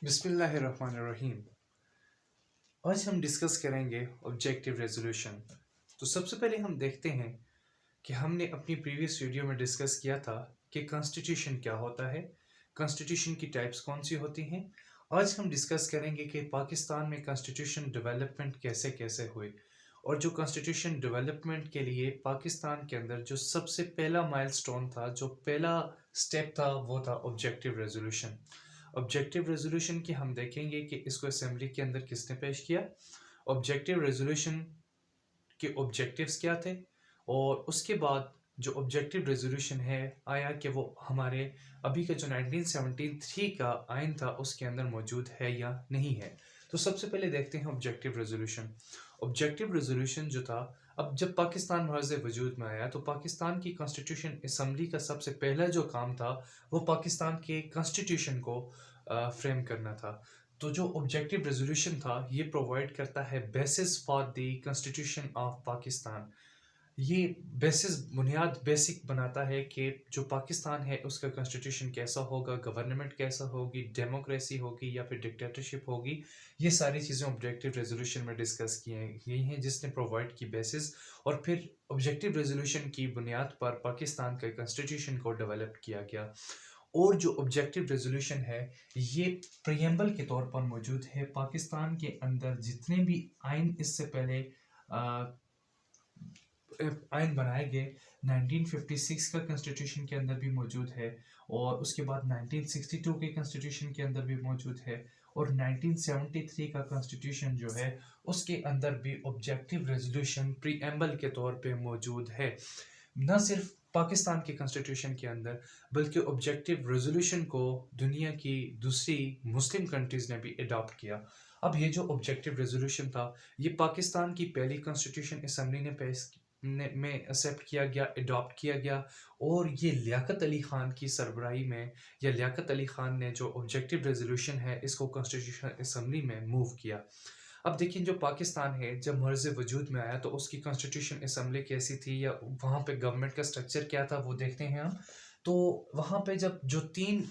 बिस्मिल्लाहिर्रहमानिर्रहीम। आज हम डिस्कस करेंगे ऑब्जेक्टिव रेजोल्यूशन। तो सबसे पहले हम देखते हैं कि हमने अपनी प्रीवियस वीडियो में डिस्कस किया था कि कॉन्स्टिट्यूशन क्या होता है, कॉन्स्टिट्यूशन की टाइप्स कौन सी होती हैं। आज हम डिस्कस करेंगे कि पाकिस्तान में कॉन्स्टिट्यूशन डेवलपमेंट कैसे कैसे हुई और जो कॉन्स्टिट्यूशन डेवलपमेंट के लिए पाकिस्तान के अंदर जो सबसे पहला माइलस्टोन था, जो पहला स्टेप था, वो था ऑब्जेक्टिव रेजोल्यूशन। ऑब्जेक्टिव रेजोल्यूशन की हम देखेंगे कि इसको असेंबली के अंदर किसने पेश किया, ऑब्जेक्टिव रेजोल्यूशन के ऑब्जेक्टिव्स क्या थे, और उसके बाद जो ऑब्जेक्टिव रेजोल्यूशन है आया कि वो हमारे अभी का जो 1973 का आइन था उसके अंदर मौजूद है या नहीं है। तो सबसे पहले देखते हैं ऑब्जेक्टिव रेजोल्यूशन। ऑब्जेक्टिव रेजोल्यूशन जो था, अब जब पाकिस्तान महज वजूद में आया तो पाकिस्तान की कॉन्स्टिट्यूशन असम्बली का सबसे पहला जो काम था वो पाकिस्तान के कॉन्स्टिट्यूशन को फ्रेम करना था। तो जो ऑब्जेक्टिव रेजोल्यूशन था ये प्रोवाइड करता है basis for the constitution of Pakistan. ये बेसिस बुनियाद बेसिक बनाता है कि जो पाकिस्तान है उसका कॉन्स्टिट्यूशन कैसा होगा, गवर्नमेंट कैसा होगी, डेमोक्रेसी होगी या फिर डिक्टेटरशिप होगी। ये सारी चीज़ें ऑब्जेक्टिव रेजोल्यूशन में डिस्कस की गई हैं जिसने प्रोवाइड की बेसिस, और फिर ऑब्जेक्टिव रेजोल्यूशन की बुनियाद पर पाकिस्तान के कॉन्स्टिट्यूशन को डेवलप किया गया। और जो ऑब्जेक्टिव रेजोल्यूशन है ये प्रियम्बल के तौर पर मौजूद है। पाकिस्तान के अंदर जितने भी आइन इससे पहले आइन बनाए गए 1956 का कॉन्स्टिट्यूशन के अंदर भी मौजूद है, और उसके बाद 1962 के कॉन्स्टिट्यूशन के अंदर भी मौजूद है, और 1973 का कॉन्स्टिट्यूशन जो है उसके अंदर भी ऑब्जेक्टिव रेजोल्यूशन प्रीएम्बल के तौर पे मौजूद है। न सिर्फ पाकिस्तान के कॉन्स्टिट्यूशन के अंदर बल्कि ऑब्जेक्टिव रेजोल्यूशन को दुनिया की दूसरी मुस्लिम कंट्रीज़ ने भी अडॉप्ट किया। अब ये जो ऑब्जेक्टिव रेजोल्यूशन था ये पाकिस्तान की पहली कॉन्स्टिट्यूशन असम्बली ने में एक्सेप्ट किया गया, अडॉप्ट किया गया, और ये लियाकत अली ख़ान की सरबराही में, या लियाकत अली ख़ान ने जो ऑब्जेक्टिव रेजोल्यूशन है इसको कॉन्स्टिट्यूशन असम्बली में मूव किया। अब देखिए जो पाकिस्तान है जब मर्ज वजूद में आया तो उसकी कॉन्स्टिट्यूशन असम्बली कैसी थी या वहाँ पे गवर्नमेंट का स्ट्रक्चर क्या था वो देखते हैं हम। तो वहाँ पे जब जो तीन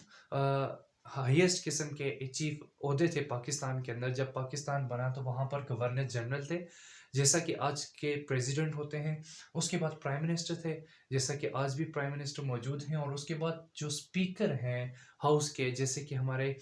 हाईएस्ट किस्म के चीफ ओहदे थे पाकिस्तान के अंदर, जब पाकिस्तान बना तो वहाँ पर गवर्नर जनरल थे जैसा कि आज के प्रेसिडेंट होते हैं, उसके बाद प्राइम मिनिस्टर थे जैसा कि आज भी प्राइम मिनिस्टर मौजूद हैं, और उसके बाद जो स्पीकर हैं हाउस के, जैसे कि हमारे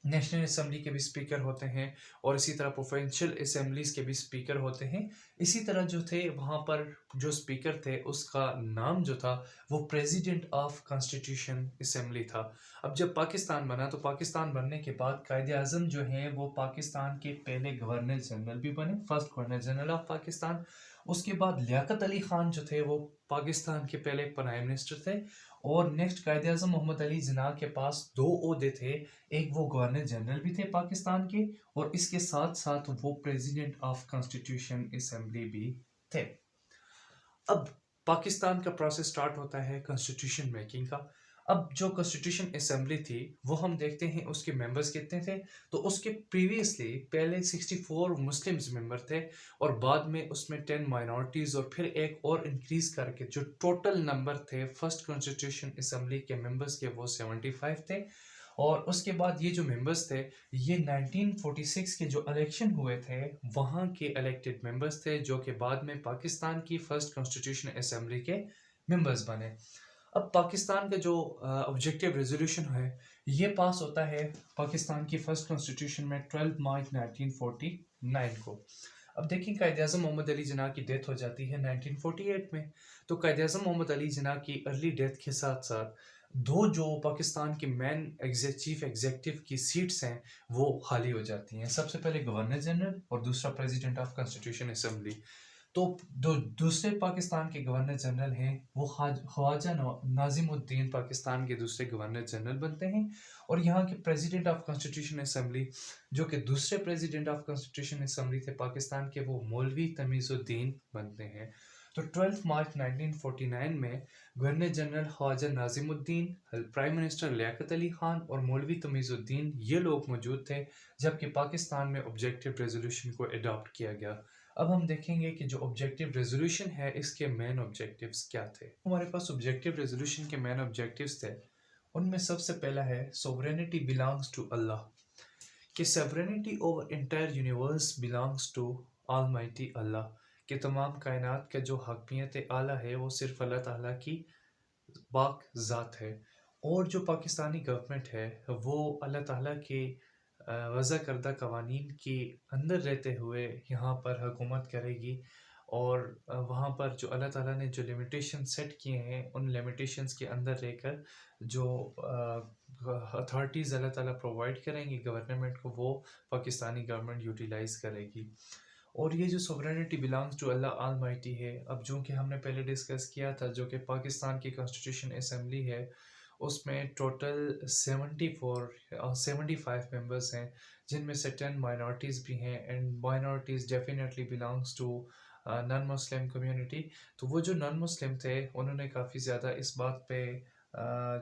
नेशनल असम्बली के भी स्पीकर होते हैं, और इसी तरह प्रोविंशियल असम्बलीज के भी स्पीकर होते हैं। इसी तरह जो थे वहाँ पर जो स्पीकर थे उसका नाम जो था वो प्रेसिडेंट ऑफ कॉन्स्टिट्यूशन असम्बली था। अब जब पाकिस्तान बना तो पाकिस्तान बनने के बाद कायदे आज़म जो हैं वो पाकिस्तान के पहले गवर्नर जनरल भी बने, first governor general of Pakistan. उसके बाद लियाकत अली ख़ान जो थे वो पाकिस्तान के पहले प्राइम मिनिस्टर थे, और नेक्स्ट कायदे आज़म मोहम्मद अली जिन्ना के पास दो ओहदे थे, एक वो गवर्नर जनरल भी थे पाकिस्तान के, और इसके साथ साथ वो प्रेसिडेंट ऑफ कॉन्स्टिट्यूशन असम्बली भी थे। अब पाकिस्तान का प्रोसेस स्टार्ट होता है कॉन्स्टिट्यूशन मेकिंग का। अब जो कॉन्स्टिट्यूशन असम्बली थी वो हम देखते हैं उसके मेंबर्स कितने थे। तो उसके प्रीवियसली पहले 64 मुस्लिम्स मेंबर थे, और बाद में उसमें 10 माइनॉरिटीज़ और फिर एक और इंक्रीज करके जो टोटल नंबर थे फर्स्ट कॉन्स्टिट्यूशन असम्बली के मेंबर्स के वो 75 थे। और उसके बाद ये जो मेंबर्स थे ये 1946 के जो इलेक्शन हुए थे वहाँ के इलेक्टेड मेंबर्स थे, जो कि बाद में पाकिस्तान की फर्स्ट कॉन्स्टिट्यूशन असम्बली के मेंबर्स बने। अब पाकिस्तान का जो ऑब्जेक्टिव रेजोल्यूशन है ये पास होता है पाकिस्तान की फर्स्ट कॉन्स्टिट्यूशन में 12 मार्च 1949 को। अब देखिए कायदे आज़म मोहम्मद अली जिन्ना की डेथ हो जाती है 1948 में। तो कायदे आज़म मोहम्मद अली जिन्ना की अर्ली डेथ के साथ साथ दो जो पाकिस्तान की मेन चीफ एग्जीक्यूटिव की सीट्स हैं वो खाली हो जाती हैं। सबसे पहले गवर्नर जनरल और दूसरा प्रेसिडेंट ऑफ कॉन्स्टिट्यूशन असम्बली। तो दो दूसरे पाकिस्तान के गवर्नर जनरल हैं वो ख्वाजा नाजिमुद्दीन पाकिस्तान के दूसरे गवर्नर जनरल बनते हैं, और यहाँ के प्रेसिडेंट ऑफ कॉन्स्टिट्यूशन असम्बली जो कि दूसरे प्रेसिडेंट ऑफ कॉन्स्टिट्यूशन असम्बली थे पाकिस्तान के वो मौलवी तमीज़ुद्दीन बनते हैं। तो 12 मार्च 1949 में governor general Khwaja Nazimuddin, prime minister Liaquat Ali Khan और मौलवी तमीज़ुद्दीन ये लोग मौजूद थे जबकि पाकिस्तान में ऑब्जेक्टिव रेजोल्यूशन को अडॉप्ट किया गया। अब हम देखेंगे कि जो ऑब्जेक्टिव रेजोल्यूशन है इसके मेन ऑब्जेक्टिव्स क्या थे। हमारे पास ऑब्जेक्टिव रेजोल्यूशन के मेन ऑब्जेक्टिव्स थे, उनमें सबसे पहला है सोवरेनिटी बिलोंग्स टू अल्लाह। कि sovereignty over entire universe belongs to Almighty Allah, कि तमाम कायनात का जो हकमियत आला है वो सिर्फ अल्लाह ताला की पाक ज़ात है। और जो पाकिस्तानी गवर्नमेंट है वो अल्लाह ताला के वज़ा करदा कवानीन के अंदर रहते हुए यहाँ पर हुकूमत करेगी। और वहाँ पर जो अल्लाह ताला ने जो लिमिटेशन सेट किए हैं उन लिमिटेशंस के अंदर रहकर जो अथॉरिटीज़ अल्लाह ताला प्रोवाइड करेंगे गवर्नमेंट को, वो पाकिस्तानी गवर्नमेंट यूटिलाइज़ करेगी। और ये जो sovereignty belongs to Allah almighty है, अब जो कि हमने पहले डिस्कस किया था, जो कि पाकिस्तान की कॉन्स्टिट्यूशन असेंबली है उसमें टोटल 75 मेंबर्स हैं, जिनमें से 10 माइनॉरिटीज़ भी हैं। And minorities definitely belongs to non Muslim community. तो वो जो नॉन मुस्लिम थे उन्होंने काफ़ी ज़्यादा इस बात पे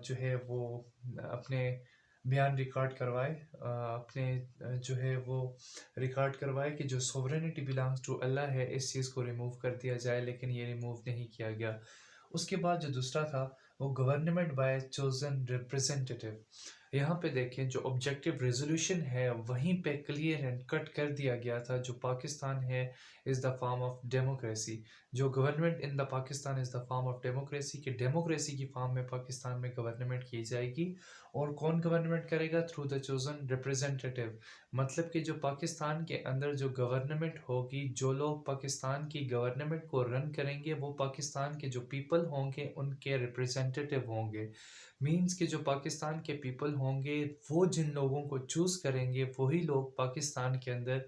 जो है वो अपने बयान रिकॉर्ड करवाए, अपने जो है वो रिकॉर्ड करवाए कि जो सोवरेनिटी बिलोंग्स टू अल्लाह है इस चीज़ को रिमूव कर दिया जाए, लेकिन ये रिमूव नहीं किया गया। उसके बाद जो दूसरा था वो गवर्नमेंट बाय चोजन रिप्रेजेंटेटिव। यहाँ पे देखें जो ऑब्जेक्टिव रेजोल्यूशन है वहीं पे क्लियर एंड कट कर दिया गया था, जो पाकिस्तान है is the form of democracy, जो government in the Pakistan is the form of democracy, कि डेमोक्रेसी की फॉर्म में पाकिस्तान में गवर्नमेंट की जाएगी। और कौन गवर्नमेंट करेगा? Through the chosen representative. मतलब कि जो पाकिस्तान के अंदर जो गवर्नमेंट होगी, जो लोग पाकिस्तान की गवर्नमेंट को रन करेंगे वो पाकिस्तान के जो पीपल होंगे उनके रिप्रेजेंटेटिव होंगे। मींस कि जो पाकिस्तान के पीपल होंगे वो जिन लोगों को चूज़ करेंगे वही लोग पाकिस्तान के अंदर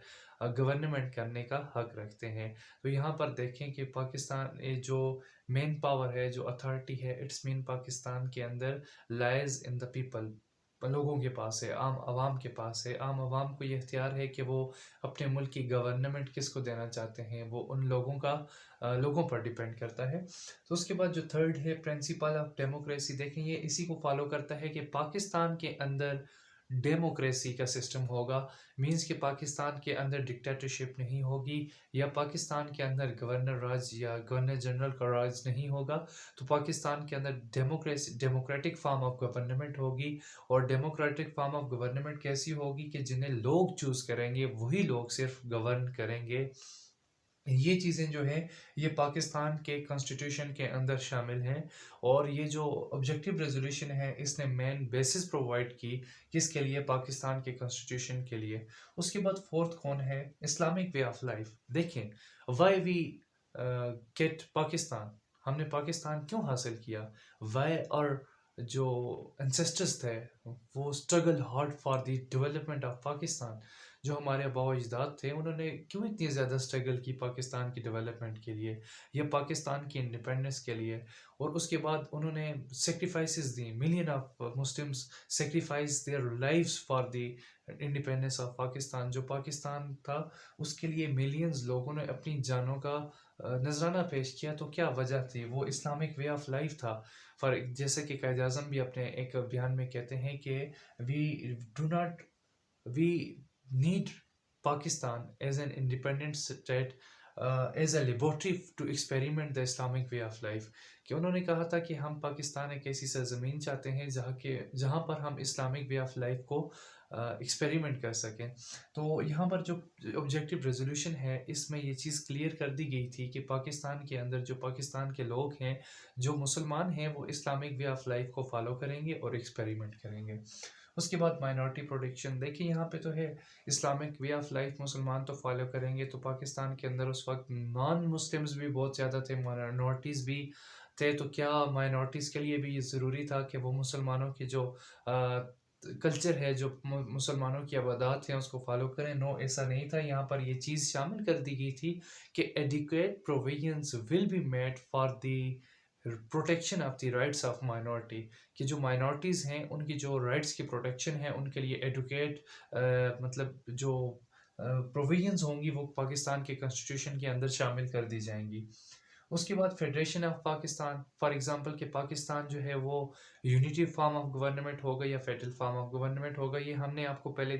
गवर्नमेंट करने का हक रखते हैं। तो यहाँ पर देखें कि पाकिस्तान ये जो मेन पावर है, जो अथॉरिटी है, इट्स मीन पाकिस्तान के अंदर लाइज इन द पीपल, लोगों के पास है, आम आवाम के पास है। आम आवाम को ये इख्तियार है कि वो अपने मुल्क की गवर्नमेंट किसको देना चाहते हैं, वो उन लोगों का लोगों पर डिपेंड करता है। तो उसके बाद जो थर्ड है प्रिंसिपल ऑफ डेमोक्रेसी, देखें ये इसी को फॉलो करता है कि पाकिस्तान के अंदर डेमोक्रेसी का सिस्टम होगा। मींस कि पाकिस्तान के अंदर डिक्टेटरशिप नहीं होगी, या पाकिस्तान के अंदर गवर्नर राज या गवर्नर जनरल का राज नहीं होगा। तो पाकिस्तान के अंदर democracy democratic form of government होगी। और डेमोक्रेटिक फॉर्म ऑफ गवर्नमेंट कैसी होगी कि जिन्हें लोग चूज़ करेंगे वही लोग सिर्फ गवर्न करेंगे। ये चीज़ें जो है ये पाकिस्तान के कॉन्स्टिट्यूशन के अंदर शामिल हैं। और ये जो ऑब्जेक्टिव रेजोल्यूशन है इसने मेन बेसिस प्रोवाइड की किसके लिए? पाकिस्तान के कॉन्स्टिट्यूशन के लिए। उसके बाद फोर्थ कौन है? Islamic way of life. देखें वाई वी गेट पाकिस्तान, हमने पाकिस्तान क्यों हासिल किया? वाई और जो एंसेस्टर्स थे वो struggle hard for the development of Pakistan. जो हमारे आबा अजदाद थे उन्होंने क्यों इतनी ज़्यादा स्ट्रगल की पाकिस्तान की डेवलपमेंट के लिए या पाकिस्तान की इंडिपेंडेंस के लिए। और उसके बाद उन्होंने sacrifices the, million of Muslims sacrifice their lives for the independence of Pakistan. जो पाकिस्तान था उसके लिए मिलियंस लोगों ने अपनी जानों का नजराना पेश किया। तो क्या वजह थी? वो इस्लामिक वे ऑफ लाइफ था। फॉर जैसे कि कायद आज़म भी अपने एक बयान में कहते हैं कि we do not we need Pakistan as an independent state as a laboratory to experiment the Islamic way of life। कि उन्होंने कहा था कि हम पाकिस्तान एक ऐसी सरजमीन चाहते हैं जहाँ पर हम इस्लामिक वे ऑफ लाइफ को एक्सपेरिमेंट कर सकें। तो यहाँ पर जो ऑब्जेक्टिव रेजोल्यूशन है इसमें ये चीज़ क्लियर कर दी गई थी कि पाकिस्तान के अंदर जो पाकिस्तान के लोग हैं, जो मुसलमान हैं, वो इस्लामिक वे ऑफ लाइफ को फॉलो करेंगे और एक्सपेरिमेंट करेंगे। उसके बाद माइनॉरिटी प्रोटेक्शन, देखिए यहाँ पे तो है इस्लामिक वे ऑफ लाइफ मुसलमान तो फॉलो करेंगे। तो पाकिस्तान के अंदर उस वक्त नॉन मुस्लिम्स भी बहुत ज़्यादा थे, माइनॉरिटीज़ भी थे। तो क्या माइनॉरिटीज़ के लिए भी ये ज़रूरी था कि वो मुसलमानों की जो कल्चर है, जो मुसलमानों की आबादात हैं उसको फॉलो करें? नो, ऐसा नहीं था। यहाँ पर ये चीज़ शामिल कर दी गई थी कि adequate provisions will be made for the protection of the rights of minority, कि जो माइनॉरिटीज़ हैं उनकी जो राइट्स की प्रोटेक्शन है उनके लिए एडुकेट मतलब जो प्रोविजंस होंगी वो पाकिस्तान के कॉन्स्टिट्यूशन के अंदर शामिल कर दी जाएंगी। उसके बाद federation of Pakistan, for example कि पाकिस्तान जो है वो यूनिटी फॉर्म ऑफ गवर्नमेंट होगा या फेडरल फॉर्म ऑफ गवर्नमेंट होगा। ये हमने आपको पहले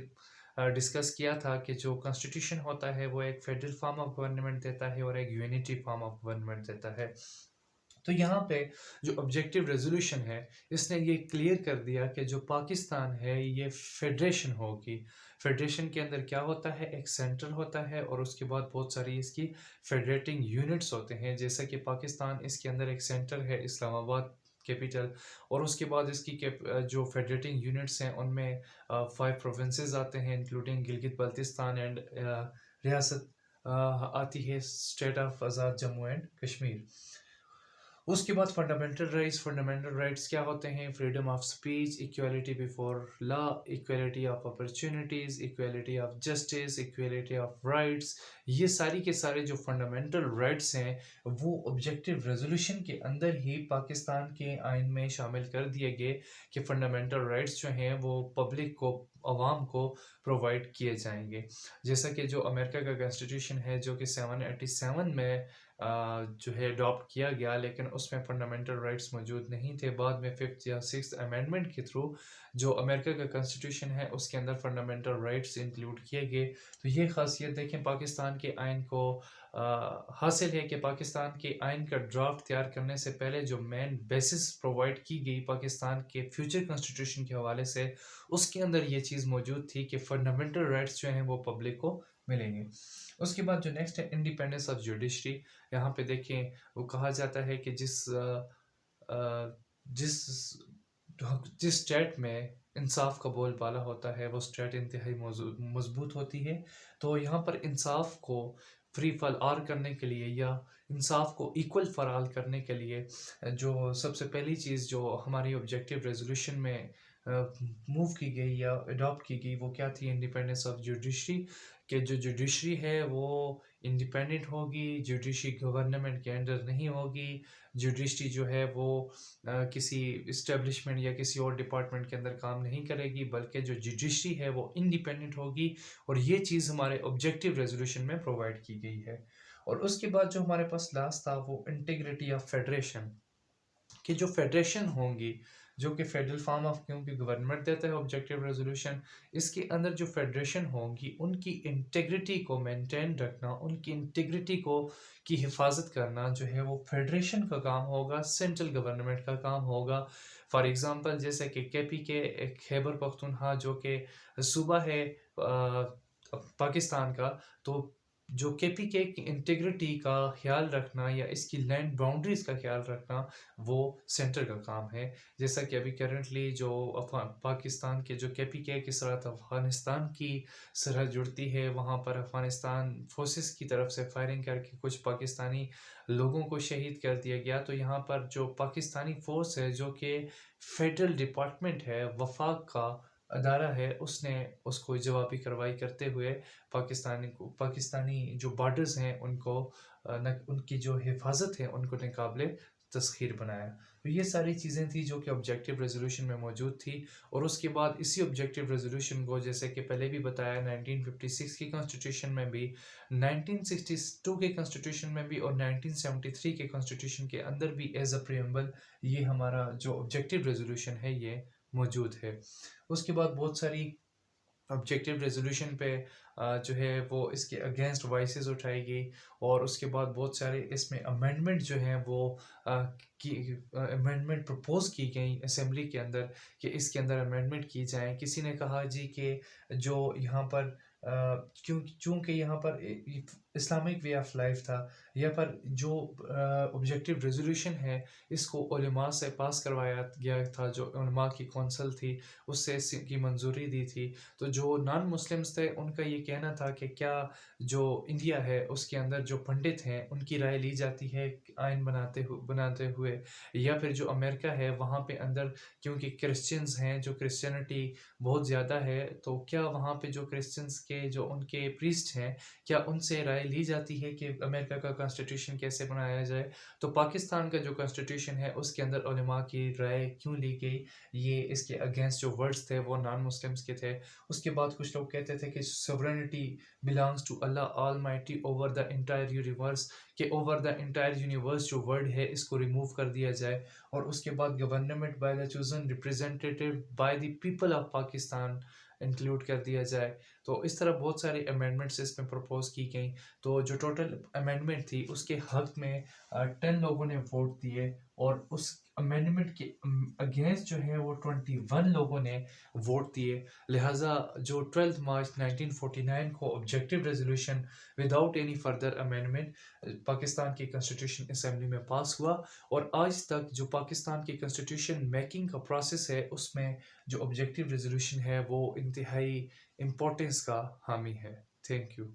डिस्कस किया था कि जो कॉन्स्टिट्यूशन होता है वो एक फेडरल फॉर्म ऑफ गवर्नमेंट देता है और एक यूनिटी फॉर्म ऑफ गवर्नमेंट देता है। तो यहाँ पे जो ऑब्जेक्टिव रेजोल्यूशन है इसने ये क्लियर कर दिया कि जो पाकिस्तान है ये फेडरेशन होगी। फेडरेशन के अंदर क्या होता है, एक सेंटर होता है और उसके बाद बहुत सारी इसकी फेडरेटिंग यूनिट्स होते हैं। जैसा कि पाकिस्तान, इसके अंदर एक सेंटर है इस्लामाबाद कैपिटल, और उसके बाद इसकी जो फेडरेटिंग यूनिट्स हैं उनमें 5 प्रोविंसेस आते हैं इंक्लूडिंग गिलगित बल्तिस्तान एंड रियासत आती है state of Azad Jammu and Kashmir. उसके बाद फंडामेंटल राइट्स क्या होते हैं, freedom of speech, equality before law, equality of opportunities, equality of justice, equality of rights. ये सारी के सारे जो फंडामेंटल राइट्स हैं वो ऑब्जेक्टिव रेजोल्यूशन के अंदर ही पाकिस्तान के आइन में शामिल कर दिए गए कि फंडामेंटल राइट्स जो हैं वो पब्लिक को, अवाम को प्रोवाइड किए जाएंगे। जैसा कि जो अमेरिका का कॉन्स्टिट्यूशन है जो कि 787 में जो है अडॉप्ट किया गया, लेकिन उसमें फंडामेंटल राइट्स मौजूद नहीं थे। बाद में 5th या 6th अमेंडमेंट के थ्रू जो अमेरिका का कॉन्स्टिट्यूशन है उसके अंदर फंडामेंटल राइट्स इंक्लूड किए गए। तो ये खासियत देखें पाकिस्तान के आइन को हासिल है कि पाकिस्तान के आइन का ड्राफ्ट तैयार करने से पहले जो मेन बेसिस प्रोवाइड की गई पाकिस्तान के फ्यूचर कॉन्स्टिट्यूशन के हवाले से, उसके अंदर ये चीज़ मौजूद थी कि फंडामेंटल राइट्स जो हैं वो पब्लिक को मिलेंगे। उसके बाद जो नेक्स्ट है इंडिपेंडेंस ऑफ जुडिशरी। यहाँ पे देखें वो कहा जाता है कि जिस जिस स्टेट में इंसाफ का बोलबाला होता है वो स्टेट इंतहाई मजबूत होती है। तो यहाँ पर इंसाफ को फ्री फॉर करने के लिए या इंसाफ को इक्वल फराल करने के लिए जो सबसे पहली चीज़ जो हमारी ऑब्जेक्टिव रेजोल्यूशन में मूव की गई या अडॉप्ट की गई वो क्या थी, इंडिपेंडेंस ऑफ जुडिशरी। कि जो जुडिशरी है वो इंडिपेंडेंट होगी, जुडिशरी गवर्नमेंट के अंडर नहीं होगी, जुडिशरी जो है वो किसी इस्टेब्लिशमेंट या किसी और डिपार्टमेंट के अंदर काम नहीं करेगी, बल्कि जो जुडिशरी है वो इंडिपेंडेंट होगी। और ये चीज़ हमारे ऑब्जेक्टिव रेजोल्यूशन में प्रोवाइड की गई है। और उसके बाद जो हमारे पास लास्ट था वो इंटीग्रिटी ऑफ फेडरेशन, कि जो फेडरेशन होंगी जो कि फेडरल फॉर्म ऑफ, क्योंकि गवर्नमेंट देता है ऑब्जेक्टिव रेजोल्यूशन, इसके अंदर जो फेडरेशन होंगी उनकी इंटेग्रिटी को मेंटेन रखना, उनकी इंटेग्रिटी को की हिफाजत करना जो है वो फेडरेशन का काम होगा, सेंट्रल गवर्नमेंट का काम होगा। फॉर एग्जांपल जैसे कि केपी के खैबर पख्तूनख्वा जो कि सूबा है पाकिस्तान का, तो जो केपी के इंटीग्रिटी का ख्याल रखना या इसकी लैंड बाउंड्रीज का ख्याल रखना वो सेंटर का काम है। जैसा कि अभी करंटली जो पाकिस्तान के जो केपी के साथ अफ़गानिस्तान की सरहद जुड़ती है, वहाँ पर अफ़गानिस्तान फोर्सेस की तरफ से फायरिंग करके कुछ पाकिस्तानी लोगों को शहीद कर दिया गया। तो यहाँ पर जो पाकिस्तानी फोर्स है जो कि फेडरल डिपार्टमेंट है, वफाक का अदारा है, उसने उसको जवाबी कार्रवाई करते हुए पाकिस्तानी जो बॉर्डर्स हैं उनको उनकी जो हिफाजत है उनको नाकाबिले तस्खीर बनाया। तो ये सारी चीज़ें थी जो कि ऑब्जेक्टिव रेजोल्यूशन में मौजूद थी। और उसके बाद इसी ऑब्जेक्टिव रेजोल्यूशन को जैसे कि पहले भी बताया 1956 की कॉन्स्टिट्यूशन में भी, 1962 के कॉन्स्टिट्यूशन में भी और 1973 के कॉन्स्टिट्यूशन के अंदर भी एज अ प्रीएम्बल ये हमारा जो ऑब्जेक्टिव रेजोल्यूशन है ये मौजूद है। उसके बाद बहुत सारी ऑब्जेक्टिव रेजोल्यूशन पे जो है वो इसके अगेंस्ट वॉइसेस उठाई गई। और उसके बाद बहुत सारे इसमें अमेंडमेंट जो हैं वो अमेंडमेंट प्रपोज की गई असेंबली के अंदर कि इसके अंदर अमेंडमेंट की जाए। किसी ने कहा जी कि जो यहाँ पर चूँकि यहाँ पर इस्लामिक वे ऑफ लाइफ था, या पर जो ऑब्जेक्टिव रेजोल्यूशन है इसको उलमा से पास करवाया गया था, जो उलमा की कौंसल थी उससे इसकी मंजूरी दी थी। तो जो नॉन मुस्लिम्स थे उनका ये कहना था कि क्या जो इंडिया है उसके अंदर जो पंडित हैं उनकी राय ली जाती है आइन बनाते हुए, या फिर जो अमेरिका है वहाँ पे अंदर क्योंकि क्रिश्चियंस हैं, जो क्रिश्चियनिटी बहुत ज़्यादा है, तो क्या वहाँ पे जो क्रिश्चियंस के जो उनके प्रीस्ट हैं क्या उनसे राय ली जाती है कि अमेरिका का कॉन्स्टिट्यूशन कैसे बनाया जाए। तो पाकिस्तान का जो कॉन्स्टिट्यूशन है उसके अंदर उलमा की राय क्यों ली गई, ये इसके अगेंस्ट जो वर्ड्स थे वो नॉन मुस्लिम्स के थे। उसके बाद कुछ लोग कहते थे कि sovereignty belongs to Allah almighty over the entire universe, कि ओवर द इंटायर यूनिवर्स जो वर्ड है इसको रिमूव कर दिया जाए। और उसके बाद government by the chosen representative by the people of Pakistan include कर दिया जाए। तो इस तरह बहुत सारी अमेंडमेंट्स इसमें प्रपोज़ की गई। तो जो टोटल अमेंडमेंट थी उसके हक़ में 10 लोगों ने वोट दिए और उस अमेंडमेंट के अगेंस्ट जो है वो 21 लोगों ने वोट दिए। लिहाजा जो 12 मार्च 1949 को objective resolution without any further amendment Pakistan की कॉन्स्टिट्यूशन असेंबली में पास हुआ और आज तक जो पाकिस्तान की कॉन्स्टिट्यूशन मेकिंग का प्रोसेस है उसमें जो ऑब्जेक्टिव रेजोल्यूशन है वो इंतहाई इम्पोर्टेंस का हामी है। Thank you.